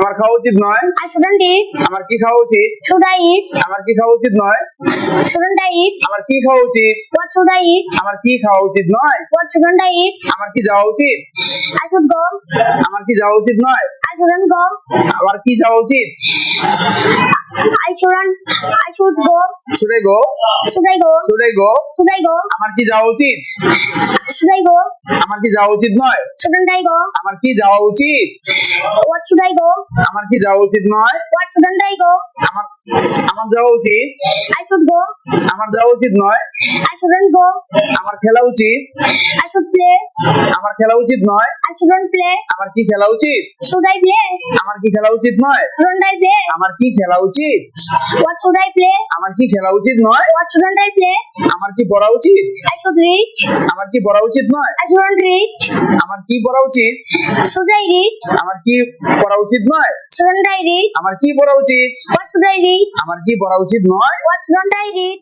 আমার খাওয়া উচিত নয়। I shouldn't eat. আমার কি খাওয়া উচিত? Should I eat? আমার কি খাওয়া উচিত নয়? Shouldn't I eat? আমার কি খাওয়া উচিত? What should I eat? আমার কি খাওয়া উচিত নয়? What shouldn't I eat? আমার কি যাওয়া উচিত? I should go. আমার কি যাওয়া উচিত নয়? I shouldn't go. আমার কি যাওয়া উচিত? I should go. Should I go? Should I go? Should I go? Should I go? আমার কি যাওয়া উচিত? Should I go? আমার কি যাওয়া উচিত নয়? Shouldn't I go? আমার কি যাওয়া উচিত? What should I go? আমার কি যাওয়া উচিত নয়? What shouldn't I go? আমার আমার যাওয়া উচিত। I should go. আমার যাওয়া উচিত নয়। I shouldn't go. আমার খেলা উচিত। I should play. আমার খেলা উচিত নয়। I shouldn't play. আমার কি খেলা উচিত? Should I play? আমার কি খেলা উচিত নয়? Shouldn't I play? আমার কি খেলা উচিত? What should I play? আমার কি খেলা উচিত নয়? What shouldn't I play? আমার কি পড়া উচিত? I should read. আমার কি পড়া উচিত নয়? I shouldn't read. আমার কি পড়া উচিত? Should I read? আমার কি পড়া উচিত নয়? Shouldn't I read? আমার কি পড়া উচিত? What should I read? আমার কি পড়া উচিত নয়? What shouldn't I read?